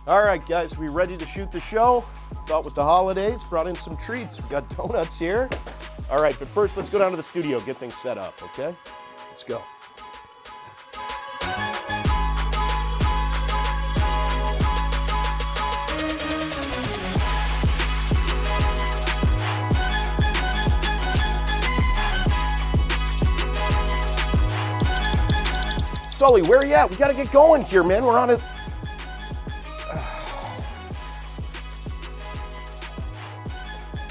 All right, guys, we ready to shoot the show? Thought with the holidays, brought in some treats. We got donuts here. All right, but first, let's go down to the studio, get things set up, okay? Let's go. Sully, where are you at? We got to get going here, man. We're on a...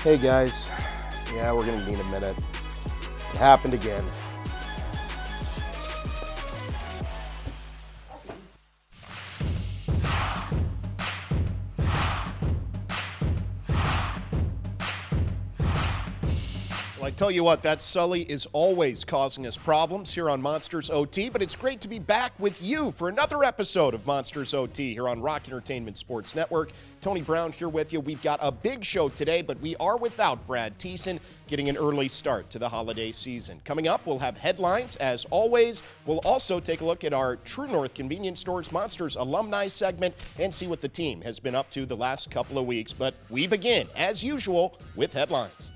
Hey, guys. Yeah, we're going to need a minute. It happened again. Well, I tell you what, that Sully is always causing us problems here on Monsters OT, but it's great to be back with you for another episode of Monsters OT here on Rock Entertainment Sports Network. Tony Brown here with you. We've got a big show today, but we are without Brad Thiessen, getting an early start to the holiday season. Coming up, we'll have headlines as always. We'll also take a look at our True North Convenience Stores Monsters Alumni segment and see what the team has been up to the last couple of weeks. But we begin, as usual, with headlines.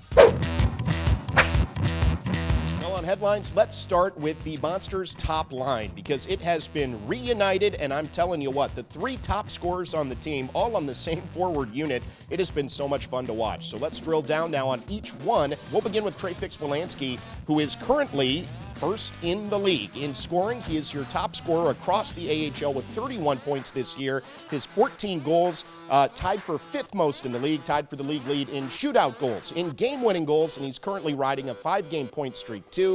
On headlines, let's start with the Monsters top line because it has been reunited, and I'm telling you what, the three top scorers on the team, all on the same forward unit, it has been so much fun to watch. So let's drill down now on each one. We'll begin with Trey Fix-Wolanski, who is currently first in the league in scoring. He is your top scorer across the AHL with 31 points this year. His 14 goals, tied for fifth most in the league, tied for the league lead in shootout goals, in game-winning goals, and he's currently riding a 5-game point streak too.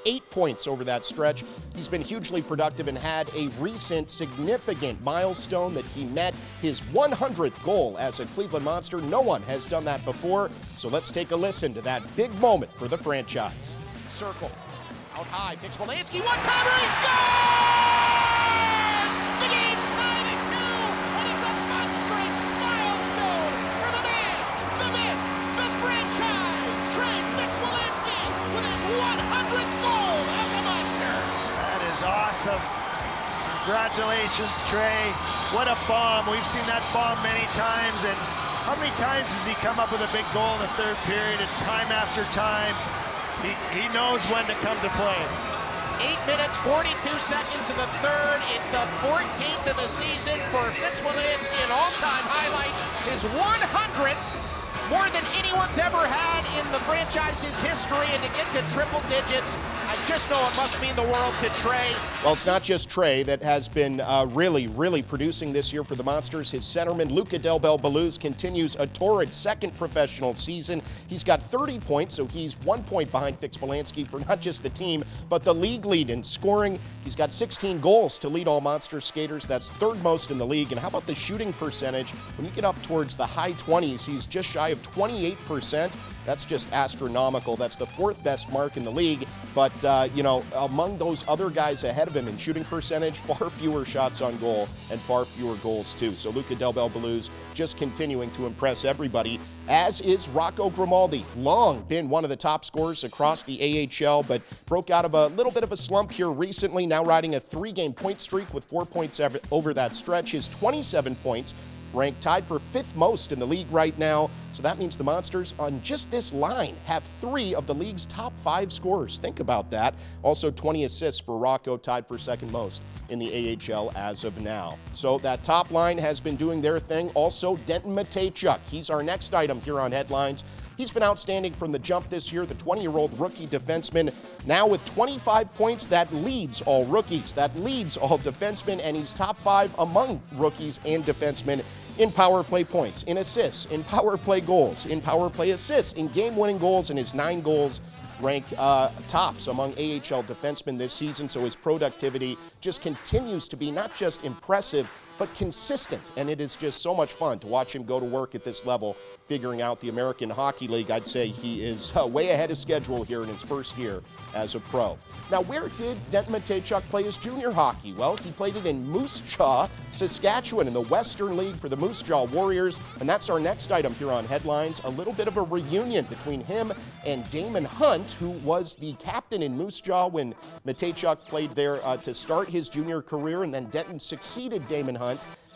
8 points over that stretch. He's been hugely productive and had a recent significant milestone that he met his 100th goal as a Cleveland Monster. No one has done that before, so let's take a listen to that big moment for the franchise. Circle. Out high, Fix-Wolanski, one-timer, he scores! The game's tied at 2, and it's a monstrous milestone for the man, the myth, the franchise, Trey Fix-Wolanski, with his 100th goal as a Monster. That is awesome. Congratulations, Trey. What a bomb. We've seen that bomb many times, and how many times has he come up with a big goal in the third period, and time after time? He knows when to come to play. 8 minutes, 42 seconds in the third. It's the 14th of the season for Fix-Wolanski, an all-time highlight. His 100th, more than anyone's ever had in the franchise's history, and to get to triple digits, I just know it must mean the world to Trey. Well, it's not just Trey that has been really producing this year for the Monsters. His centerman, Luca Del Bel Belluz, continues a torrid second professional season. He's got 30 points, so he's 1 point behind Fix-Wolanski for not just the team, but the league lead in scoring. He's got 16 goals to lead all Monsters skaters. That's third most in the league. And how about the shooting percentage? When you get up towards the high 20s, he's just shy of 28%. That's just astronomical. That's the fourth best mark in the league. But, among those other guys ahead of him in shooting percentage, far fewer shots on goal and far fewer goals, too. So Luca Del Bel Belluz just continuing to impress everybody, as is Rocco Grimaldi. Long been one of the top scorers across the AHL, but broke out of a little bit of a slump here recently, now riding a 3-game point streak with 4 points over that stretch. His 27 points ranked tied for fifth most in the league right now. So that means the Monsters on just this line have 3 of the league's top 5 scorers. Think about that. Also 20 assists for Rocco, tied for second most in the AHL as of now. So that top line has been doing their thing. Also Denton Matejchuk. He's our next item here on headlines. He's been outstanding from the jump this year, the 20-year-old rookie defenseman, now with 25 points. That leads all rookies, that leads all defensemen, and he's top 5 among rookies and defensemen in power play points, in assists, in power play goals, in power play assists, in game-winning goals, and his 9 goals rank tops among AHL defensemen this season. So his productivity just continues to be not just impressive, but consistent, and it is just so much fun to watch him go to work at this level, figuring out the American Hockey League. I'd say he is way ahead of schedule here in his first year as a pro. Now, where did Denton Matejchuk play his junior hockey? Well, he played it in Moose Jaw, Saskatchewan, in the Western League for the Moose Jaw Warriors, and that's our next item here on Headlines, a little bit of a reunion between him and Damon Hunt, who was the captain in Moose Jaw when Matejchuk played there to start his junior career, and then Denton succeeded Damon Hunt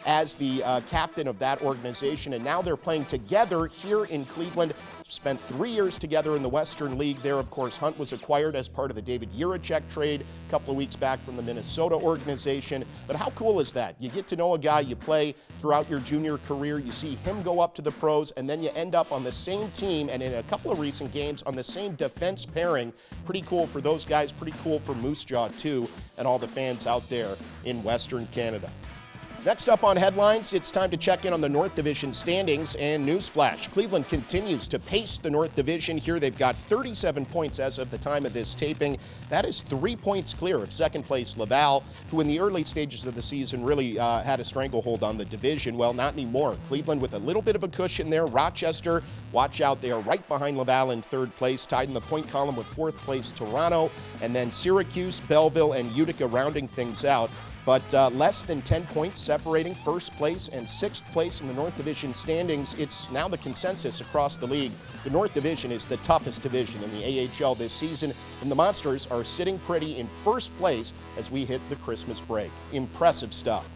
as the captain of that organization, and now they're playing together here in Cleveland. Spent 3 years together in the Western League there. Of course, Hunt was acquired as part of the David Jiricek trade a couple of weeks back from the Minnesota organization. But how cool is that? You get to know a guy you play throughout your junior career. You see him go up to the pros, and then you end up on the same team and in a couple of recent games on the same defense pairing. Pretty cool for those guys. Pretty cool for Moose Jaw, too, and all the fans out there in Western Canada. Next up on headlines, it's time to check in on the North Division standings and newsflash. Cleveland continues to pace the North Division here. They've got 37 points as of the time of this taping. That is 3 points clear of second place Laval, who in the early stages of the season really had a stranglehold on the division. Well, not anymore. Cleveland with a little bit of a cushion there. Rochester, watch out, they are right behind Laval in third place, tied in the point column with fourth place Toronto, and then Syracuse, Belleville, and Utica rounding things out. But less than 10 points separating first place and sixth place in the North Division standings. It's now the consensus across the league. The North Division is the toughest division in the AHL this season, and the Monsters are sitting pretty in first place as we hit the Christmas break. Impressive stuff.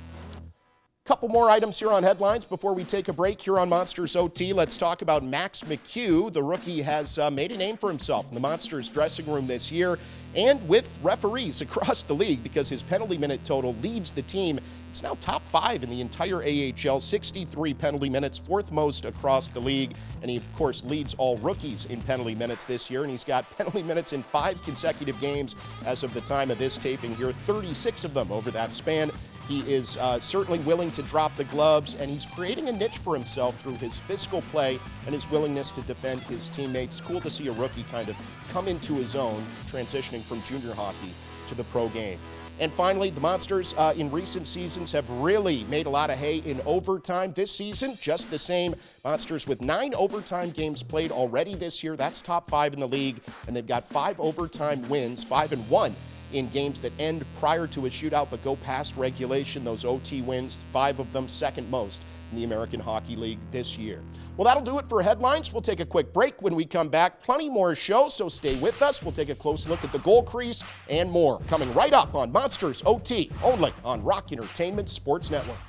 Couple more items here on headlines before we take a break here on Monsters OT. Let's talk about Max McHugh. The rookie has made a name for himself in the Monsters dressing room this year and with referees across the league because his penalty minute total leads the team. It's now top 5 in the entire AHL, 63 penalty minutes, fourth most across the league. And he, of course, leads all rookies in penalty minutes this year. And he's got penalty minutes in 5 consecutive games as of the time of this taping here, 36 of them over that span. He is certainly willing to drop the gloves, and he's creating a niche for himself through his physical play and his willingness to defend his teammates. Cool to see a rookie kind of come into his own, transitioning from junior hockey to the pro game. And finally, the Monsters in recent seasons have really made a lot of hay in overtime. This season, just the same. Monsters with 9 overtime games played already this year. That's top 5 in the league, and they've got 5 overtime wins, 5-1. In games that end prior to a shootout but go past regulation. Those OT wins, 5 of them, second most in the American Hockey League this year. Well, that'll do it for headlines. We'll take a quick break. When we come back, plenty more show, so stay with us. We'll take a close look at the goal crease and more coming right up on Monsters OT, only on Rock Entertainment Sports Network.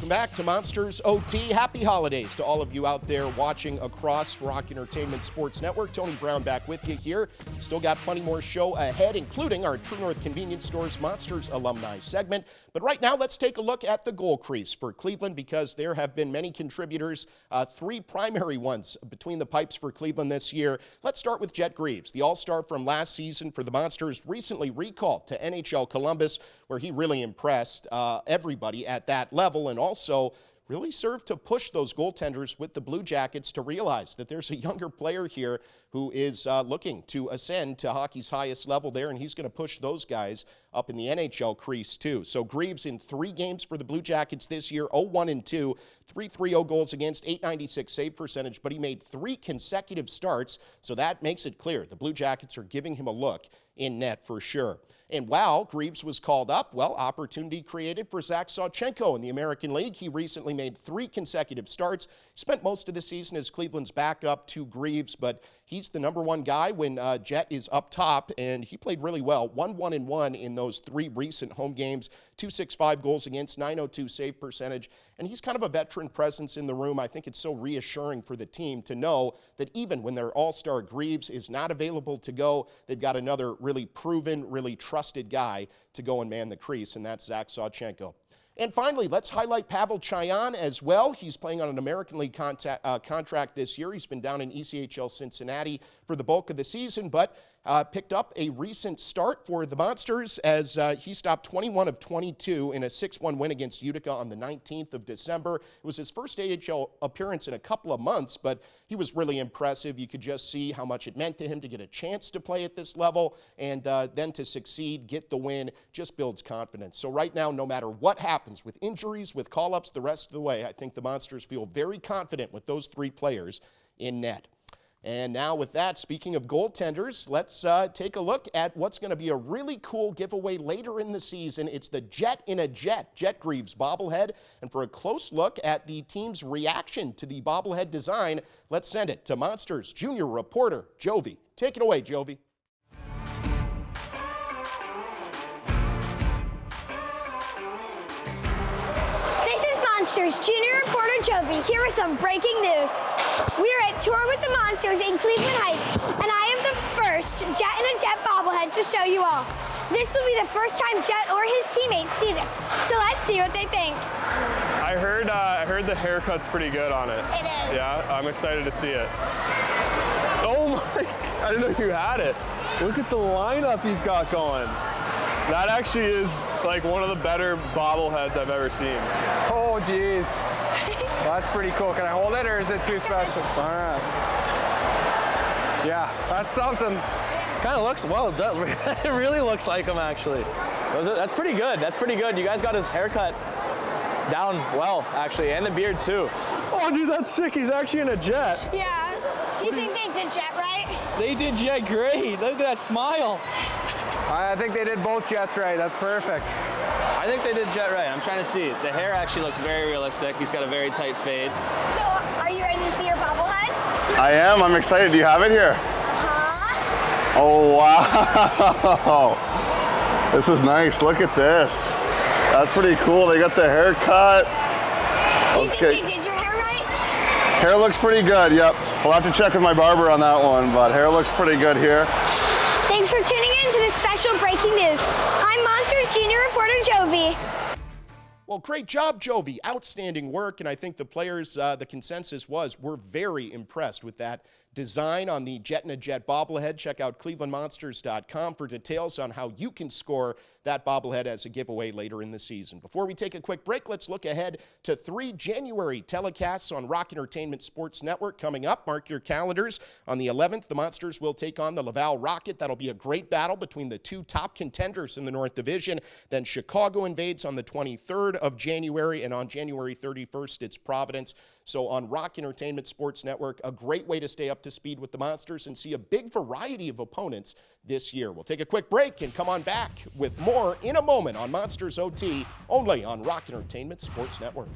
Back to Monsters OT. Happy holidays to all of you out there watching across Rock Entertainment Sports Network. Tony Brown back with you here. Still got plenty more show ahead, including our True North Convenience Stores Monsters Alumni segment. But right now, let's take a look at the goal crease for Cleveland because there have been many contributors, 3 primary ones between the pipes for Cleveland this year. Let's start with Jet Greaves, the all-star from last season for the Monsters, recently recalled to NHL Columbus, where he really impressed everybody at that level and also really served to push those goaltenders with the Blue Jackets to realize that there's a younger player here who is looking to ascend to hockey's highest level there, and he's going to push those guys up in the NHL crease too. So Greaves in 3 games for the Blue Jackets this year, 0-1-2, 3.30 goals against, .896 save percentage, but he made 3 consecutive starts, so that makes it clear the Blue Jackets are giving him a look in net for sure. And while Greaves was called up, well, opportunity created for Zach Sawchenko in the American League. He recently made 3 consecutive starts, spent most of the season as Cleveland's backup to Greaves, but he's the number 1 guy when Jet is up top, and he played really well. 1-1-1 in those 3 recent home games, .265 goals against, .902 save percentage, and he's kind of a veteran presence in the room. I think it's so reassuring for the team to know that even when their all-star Greaves is not available to go, they've got another really proven, really trusted guy to go and man the crease, and that's Zach Sawchenko. And finally, let's highlight Pavel Chayan as well. He's playing on an American League contract this year. He's been down in ECHL Cincinnati for the bulk of the season, but picked up a recent start for the Monsters as he stopped 21 of 22 in a 6-1 win against Utica on the 19th of December. It was his first AHL appearance in a couple of months, but he was really impressive. You could just see how much it meant to him to get a chance to play at this level, and then to succeed, get the win, just builds confidence. So right now, no matter what happens with injuries, with call-ups the rest of the way, I think the Monsters feel very confident with those 3 players in net. And now with that, speaking of goaltenders, let's take a look at what's going to be a really cool giveaway later in the season. It's the Jet in a Jet, Jet Greaves bobblehead. And for a close look at the team's reaction to the bobblehead design, let's send it to Monsters junior reporter Jovi. Take it away, Jovi. Monsters junior reporter Jovi here with some breaking news. We are at Tour with the Monsters in Cleveland Heights, and I am the first Jet in a Jet bobblehead to show you all. This will be the first time Jet or his teammates see this, so let's see what they think. I heard the haircut's pretty good on it. It is. Yeah, I'm excited to see it. Oh my, I didn't know you had it. Look at the lineup he's got going. That actually is like one of the better bobbleheads I've ever seen. Oh, geez. That's pretty cool. Can I hold it, or is it too special? All right. Yeah, that's something. Kind of looks, well, it really looks like him, actually. That's pretty good. That's pretty good. You guys got his haircut down well, actually, and the beard, too. Oh, dude, that's sick. He's actually in a jet. Yeah. Do you think they did Jet right? They did Jet great. Look at that smile. I think they did both Jets right. That's perfect. I think they did Jet right. I'm trying to see. The hair actually looks very realistic. He's got a very tight fade. So, are you ready to see your bobblehead? I am. I'm excited. Do you have it here? Uh-huh. Oh, wow. This is nice. Look at this. That's pretty cool. They got the haircut. Do you think they did your hair right? Hair looks pretty good, yep. We'll have to check with my barber on that one, but hair looks pretty good here. Thanks for tuning in to this special breaking news. I'm Monsters junior reporter Jovi. Well, great job, Jovi. Outstanding work, and I think the players, the consensus was, we're very impressed with that design on the Jet in a Jet bobblehead. Check out clevelandmonsters.com for details on how you can score that bobblehead as a giveaway later in the season. Before we take a quick break, let's look ahead to 3 January telecasts on Rock Entertainment Sports Network coming up. Mark your calendars. On the 11th, the Monsters will take on the Laval Rocket. That'll be a great battle between the 2 top contenders in the North Division. Then Chicago invades on the 23rd of January, and on January 31st, it's Providence. So on Rock Entertainment Sports Network, a great way to stay up to speed with the Monsters and see a big variety of opponents this year. We'll take a quick break and come on back with more in a moment on Monsters OT, only on Rock Entertainment Sports Network.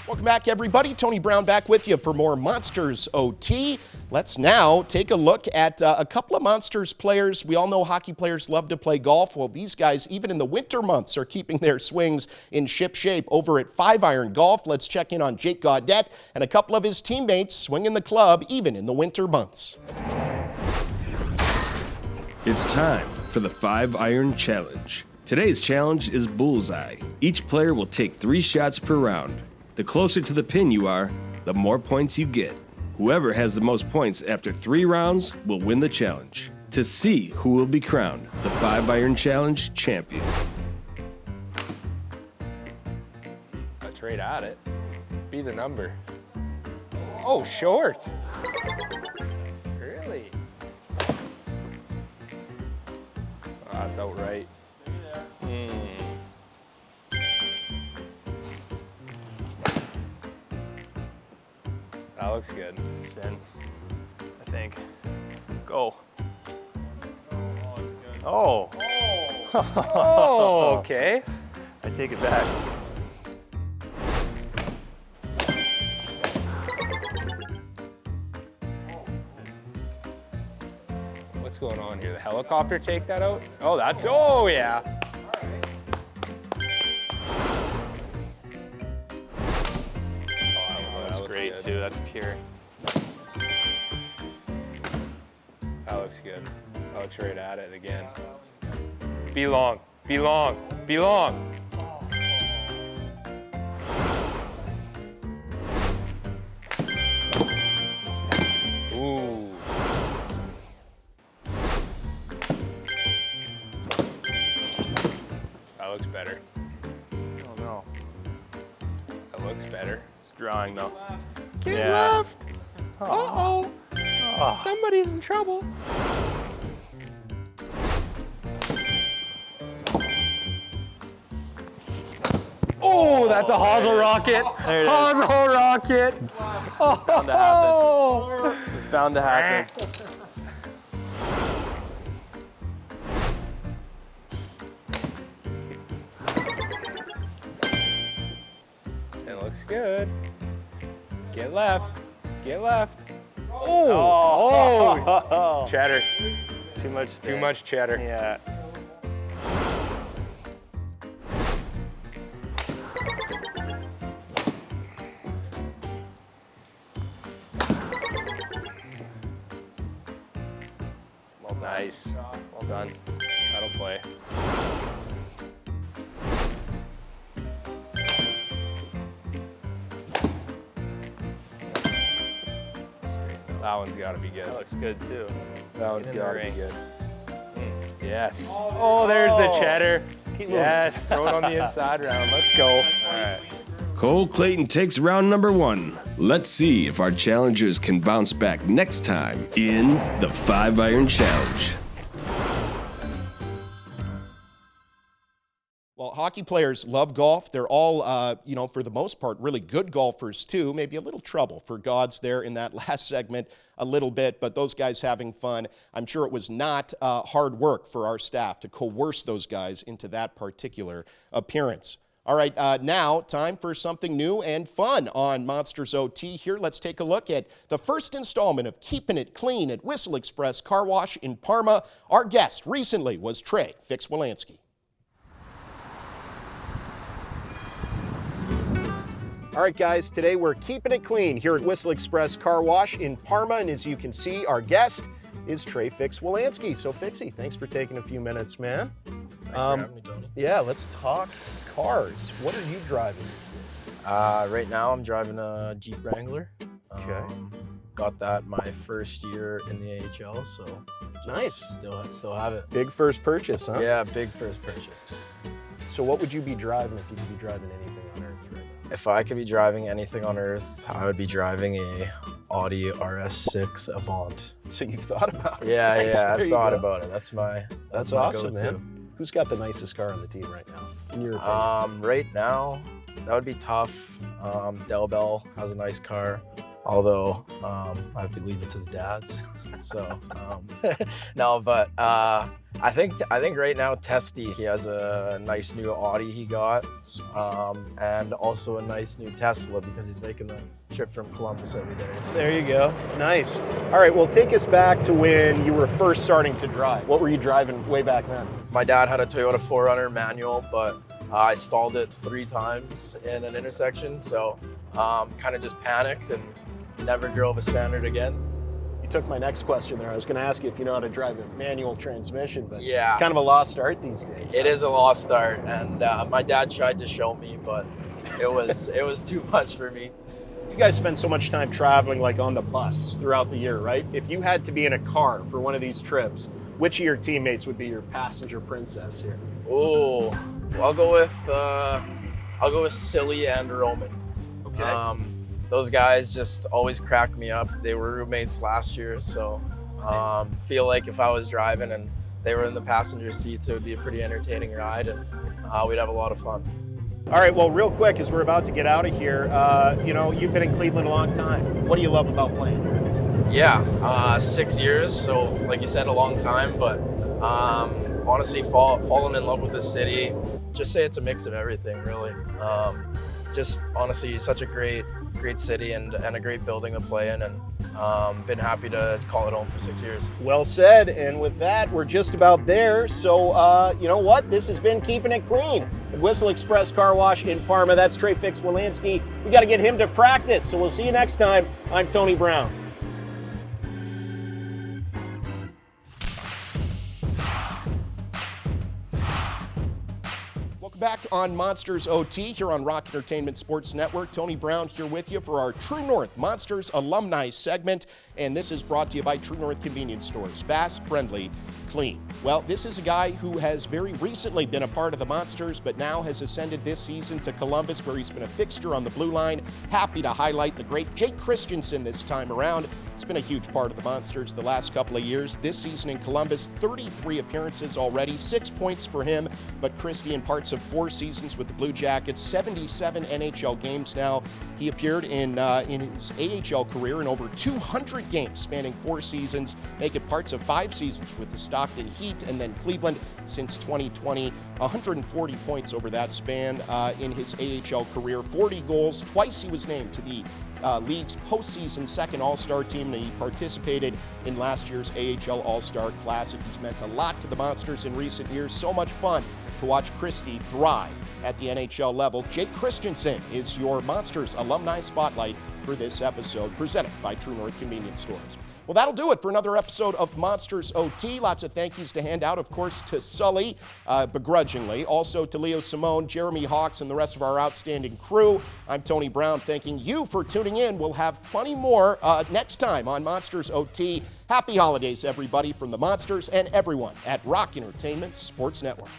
Welcome back, everybody. Tony Brown back with you for more Monsters OT. Let's now take a look at a couple of Monsters players. We all know hockey players love to play golf. Well, these guys, even in the winter months, are keeping their swings in ship shape over at 5-Iron Golf. Let's check in on Jake Gaudette and a couple of his teammates swinging the club even in the winter months. It's time for the 5-Iron Challenge. Today's challenge is bullseye. Each player will take 3 shots per round. The closer to the pin you are, the more points you get. Whoever has the most points after 3 rounds will win the challenge. To see who will be crowned the 5-Iron Challenge champion. That's right at it. Be the number. Oh, short. Really? Oh, that's outright. That looks good. It's thin, I think. Go. Oh. Oh, okay. I take it back. What's going on here? The helicopter take that out? Oh, that's, oh yeah. That's great, good. too. That's pure. That looks good. That looks right at it again. Be long, be long, be long. Ooh. That looks better. Oh, no. That looks better. It's drawing, though. Get left. Uh-oh. Somebody's in trouble. That's a hosel rocket. There it is. Hosel rocket. It's bound to happen. It's bound to happen. It looks good. Get left. Get left. Oh. Chatter. Too much. Too much chatter. Yeah. Nice. Well done. That'll play. That one's got to be good. That looks good too. That one's in the got to be ring. good. Yes. Oh, there's the cheddar. Yes. Throw it on the inside round. Let's go. All right. Cole Clayton takes round number 1. Let's see if our challengers can bounce back next time in the 5-Iron Challenge. Well, hockey players love golf. They're all, for the most part, really good golfers too. Maybe a little trouble for Gods there in that last segment a little bit, but those guys having fun. I'm sure it was not hard work for our staff to coerce those guys into that particular appearance. All right, now time for something new and fun on Monsters OT. Here, let's take a look at the first installment of Keeping It Clean at Whistle Express Car Wash in Parma. Our guest recently was Trey Fix-Wolanski. All right, guys, today we're keeping it clean here at Whistle Express Car Wash in Parma, and as you can see, our guest is Trey Fix-Wolanski. So, Fixie, thanks for taking a few minutes, man. Thanks for having me, Tony. Yeah, let's talk cars. What are you driving these days? Right now, I'm driving a Jeep Wrangler. Okay. Got that my first year in the AHL, so Nice. Still have it. Big first purchase, huh? Yeah, big first purchase. So what would you be driving if you could be driving anything on Earth right now? If I could be driving anything on Earth, I would be driving a Audi RS6 Avant. So you've thought about it. Yeah, Nice. yeah, There I've you thought go. about it. That's my That's my awesome, go-to. man. Who's got the nicest car on the team right now, in your opinion? Right now, that would be tough. Del Bell has a nice car, although I believe it's his dad's. So no, but I think right now Testy, he has a nice new Audi he got, and also a nice new Tesla because he's making the trip from Columbus every day. So. There you go. Nice. All right, well, take us back to when you were first starting to drive. What were you driving way back then? My dad had a Toyota 4Runner manual, but I stalled it 3 times in an intersection, so kind of just panicked and never drove a standard again. You took my next question there. I was going to ask you if you know how to drive a manual transmission, but Yeah. kind of a lost art these days. It is a lost start, and my dad tried to show me, but it was too much for me. You guys spend so much time traveling, like on the bus throughout the year, right? If you had to be in a car for one of these trips, which of your teammates would be your passenger princess here? Oh, I'll go with Silly and Roman. Okay. Those guys just always crack me up. They were roommates last year, so feel like if I was driving and they were in the passenger seats, it would be a pretty entertaining ride, and we'd have a lot of fun. All right, well, real quick, as we're about to get out of here, you've been in Cleveland a long time. What do you love about playing here? Yeah, 6 years, so like you said, a long time, but honestly, fallen in love with the city. Just say it's a mix of everything, really. Just honestly, such a great city and a great building to play in, and been happy to call it home for 6 years. Well said, and with that, we're just about there. So, you know what? This has been Keeping It Clean at Whistle Express Car Wash in Parma. That's Trey Fix-Wolanski. We got to get him to practice, so we'll see you next time. I'm Tony Brown. Back on Monsters OT here on Rock Entertainment Sports Network. Tony Brown here with you for our True North Monsters Alumni segment, and this is brought to you by True North Convenience Stores. Fast, friendly, clean. Well, this is a guy who has very recently been a part of the Monsters, but now has ascended this season to Columbus, where he's been a fixture on the blue line. Happy to highlight the great Jake Christensen this time around. He's been a huge part of the Monsters the last couple of years. This season in Columbus, 33 appearances already, 6 points for him, but Christie in parts of 4 seasons with the Blue Jackets, 77 NHL games now. He appeared in his AHL career in over 200 games spanning 4 seasons, making parts of 5 seasons with the Stockton Heat and then Cleveland since 2020. 140 points over that span in his AHL career, 40 goals. Twice he was named to the league's postseason second All-Star team, and he participated in last year's AHL All-Star Classic. He's meant a lot to the Monsters in recent years. So much fun to watch Christie thrive at the NHL level. Jake Christensen is your Monsters Alumni Spotlight for this episode, presented by True North Convenience Stores. Well, that'll do it for another episode of Monsters OT. Lots of thank yous to hand out, of course, to Sully, begrudgingly. Also to Leo Simone, Jeremy Hawks, and the rest of our outstanding crew. I'm Tony Brown, thanking you for tuning in. We'll have plenty more next time on Monsters OT. Happy holidays, everybody, from the Monsters and everyone at Rock Entertainment Sports Network.